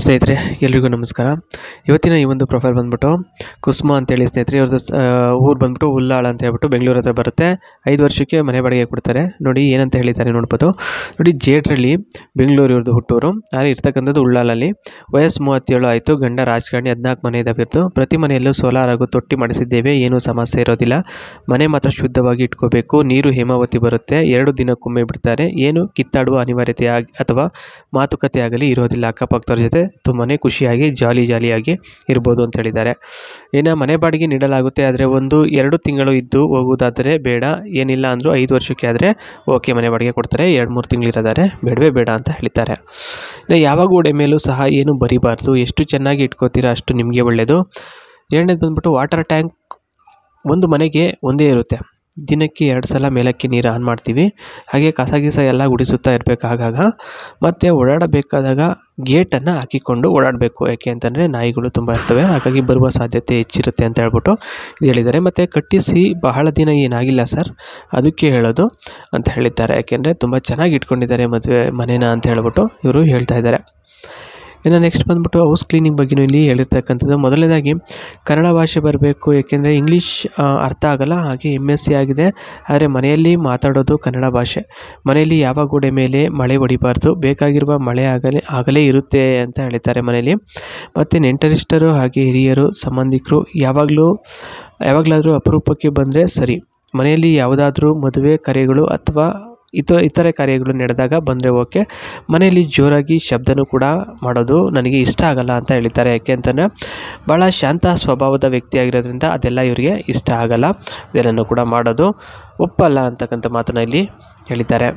ಸ್ನೇಹಿತರೆ ಎಲ್ರಿಗೂ ನಮಸ್ಕಾರ. ಇವತ್ತಿನ ಈ ಒಂದು ಪ್ರೊಫೈಲ್ ಬಂದ್ಬಿಟ್ಟು ಕುಸುಮ ಅಂತೇಳಿ ಸ್ನೇಹಿತರೆ. ಇವ್ರದ್ದು ಊರು ಬಂದ್ಬಿಟ್ಟು ಉಲ್ಲಾಳ ಅಂತ ಹೇಳ್ಬಿಟ್ಟು ಬೆಂಗಳೂರು ಹತ್ರ ಬರುತ್ತೆ. 5 ವರ್ಷಕ್ಕೆ ಮನೆ ಬಾಡಿಗೆ ಕೊಡ್ತಾರೆ. ನೋಡಿ ಏನಂತ ಹೇಳಿದ್ದಾರೆ ನೋಡ್ಬೋದು. ನೋಡಿ, ಜೇಡ್ರಲ್ಲಿ ಬೆಂಗಳೂರು ಇವ್ರದ್ದು ಹುಟ್ಟೂರು, ಆದರೆ ಇರ್ತಕ್ಕಂಥದ್ದು ಉಳ್ಳಾಳಲ್ಲಿ. ವಯಸ್ಸು 37 ಆಯಿತು. ಗಂಡ ರಾಜಕಾರಣಿ. 14 ಮನೆ ಇದ್ದಾವಿರ್ತು. ಪ್ರತಿ ಮನೆಯಲ್ಲೂ ಸೋಲಾರ್ ಹಾಗೂ ತೊಟ್ಟಿ ಮಾಡಿಸಿದ್ದೇವೆ. ಏನೂ ಸಮಸ್ಯೆ ಇರೋದಿಲ್ಲ. ಮನೆ ಮಾತ್ರ ಶುದ್ಧವಾಗಿ ಇಟ್ಕೋಬೇಕು. ನೀರು ಹೇಮಾವತಿ ಬರುತ್ತೆ. 2 ದಿನಕ್ಕೊಮ್ಮೆ ಬಿಡ್ತಾರೆ. ಏನು ಕಿತ್ತಾಡುವ ಅನಿವಾರ್ಯತೆ ಅಥವಾ ಮಾತುಕತೆ ಆಗಲಿ ಇರೋದಿಲ್ಲ. ಅಕ್ಕಪಕ್ಕದವ್ರ ಜೊತೆ ತುಂಬಾ ಖುಷಿಯಾಗಿ ಜಾಲಿಯಾಗಿ ಇರ್ಬೋದು ಅಂತ ಹೇಳಿದ್ದಾರೆ. ಇನ್ನು ಮನೆ ಬಾಡಿಗೆ ನೀಡಲಾಗುತ್ತೆ, ಆದರೆ 1-2 ತಿಂಗಳು ಇದ್ದು ಹೋಗುವುದಾದರೆ ಬೇಡ. ಏನಿಲ್ಲ ಅಂದರೂ 5 ವರ್ಷಕ್ಕೆ ಆದರೆ ಓಕೆ, ಮನೆ ಬಾಡಿಗೆ ಕೊಡ್ತಾರೆ. 2-3 ತಿಂಗಳು ಇರೋದಾದರೆ ಬೇಡವೇ ಬೇಡ ಅಂತ ಹೇಳಿದ್ದಾರೆ. ಇನ್ನು ಯಾವ ಗೋಡೆ ಮೇಲೂ ಸಹ ಏನು ಬರಿಬಾರ್ದು. ಎಷ್ಟು ಚೆನ್ನಾಗಿ ಇಟ್ಕೋತೀರಾ ಅಷ್ಟು ನಿಮಗೆ ಒಳ್ಳೆಯದು. ಎರಡನೇದು ಬಂದ್ಬಿಟ್ಟು ವಾಟರ್ ಟ್ಯಾಂಕ್. ಒಂದು ಮನೆಗೆ ಒಂದೇ ಇರುತ್ತೆ. ದಿನಕ್ಕೆ 2 ಸಲ ಮೇಲಕ್ಕೆ ನೀರು ಆನ್ ಮಾಡ್ತೀವಿ. ಹಾಗೆ ಕಸ ಎಲ್ಲ ಗುಡಿಸುತ್ತಾ ಇರಬೇಕು ಆಗಾಗ. ಮತ್ತು ಓಡಾಡಬೇಕಾದಾಗ ಗೇಟನ್ನು ಹಾಕಿಕೊಂಡು ಓಡಾಡಬೇಕು. ಯಾಕೆ ಅಂತಂದರೆ ನಾಯಿಗಳು ತುಂಬ ಇರ್ತವೆ, ಹಾಗಾಗಿ ಬರುವ ಸಾಧ್ಯತೆ ಹೆಚ್ಚಿರುತ್ತೆ ಅಂತ ಹೇಳ್ಬಿಟ್ಟು ಇದು ಹೇಳಿದ್ದಾರೆ. ಮತ್ತು ಕಟ್ಟಿಸಿ ಬಹಳ ದಿನ ಏನಾಗಿಲ್ಲ ಸರ್, ಅದಕ್ಕೆ ಹೇಳೋದು ಅಂತ ಹೇಳಿದ್ದಾರೆ. ಯಾಕೆಂದರೆ ತುಂಬ ಚೆನ್ನಾಗಿ ಇಟ್ಕೊಂಡಿದ್ದಾರೆ ಮದುವೆ ಮನೇನ ಅಂತ ಹೇಳ್ಬಿಟ್ಟು ಇವರು ಹೇಳ್ತಾ ಇದ್ದಾರೆ. ಇನ್ನು ನೆಕ್ಸ್ಟ್ ಬಂದ್ಬಿಟ್ಟು ಹೌಸ್ ಕ್ಲೀನಿಂಗ್ ಬಗ್ಗೆಯೂ ಇಲ್ಲಿ ಹೇಳಿರ್ತಕ್ಕಂಥದ್ದು. ಮೊದಲನೇದಾಗಿ ಕನ್ನಡ ಭಾಷೆ ಬರಬೇಕು, ಏಕೆಂದರೆ ಇಂಗ್ಲೀಷ್ ಅರ್ಥ ಆಗೋಲ್ಲ. ಹಾಗೆ MSc ಆಗಿದೆ, ಆದರೆ ಮನೆಯಲ್ಲಿ ಮಾತಾಡೋದು ಕನ್ನಡ ಭಾಷೆ. ಮನೆಯಲ್ಲಿ ಯಾವ ಗೋಡೆ ಮೇಲೆ ಮಳೆ ಹೊಡಿಬಾರ್ದು. ಬೇಕಾಗಿರುವ ಮಳೆ ಆಗಲೇ ಇರುತ್ತೆ ಅಂತ ಹೇಳಿದ್ದಾರೆ ಮನೆಯಲ್ಲಿ. ಮತ್ತು ನೆಂಟರಿಷ್ಟರು ಹಾಗೆ ಹಿರಿಯರು ಸಂಬಂಧಿಕರು ಯಾವಾಗಲಾದರೂ ಅಪರೂಪಕ್ಕೆ ಬಂದರೆ ಸರಿ. ಮನೆಯಲ್ಲಿ ಯಾವುದಾದ್ರೂ ಮದುವೆ ಕಾರ್ಯಗಳು ಅಥವಾ ಇತರೆ ಕಾರ್ಯಗಳು ನಡೆದಾಗ ಬಂದರೆ ಓಕೆ. ಮನೆಯಲ್ಲಿ ಜೋರಾಗಿ ಶಬ್ದನೂ ಕೂಡ ಮಾಡೋದು ನನಗೆ ಇಷ್ಟ ಆಗಲ್ಲ ಅಂತ ಹೇಳಿದ್ದಾರೆ. ಯಾಕೆ ಅಂತಂದರೆ ಭಾಳ ಶಾಂತ ಸ್ವಭಾವದ ವ್ಯಕ್ತಿಯಾಗಿರೋದ್ರಿಂದ ಅದೆಲ್ಲ ಇವರಿಗೆ ಇಷ್ಟ ಆಗಲ್ಲ. ಇದೆಲ್ಲನೂ ಕೂಡ ಮಾಡೋದು ಒಪ್ಪಲ್ಲ ಅಂತಕ್ಕಂಥ ಮಾತನ್ನು ಇಲ್ಲಿ ಹೇಳಿದ್ದಾರೆ.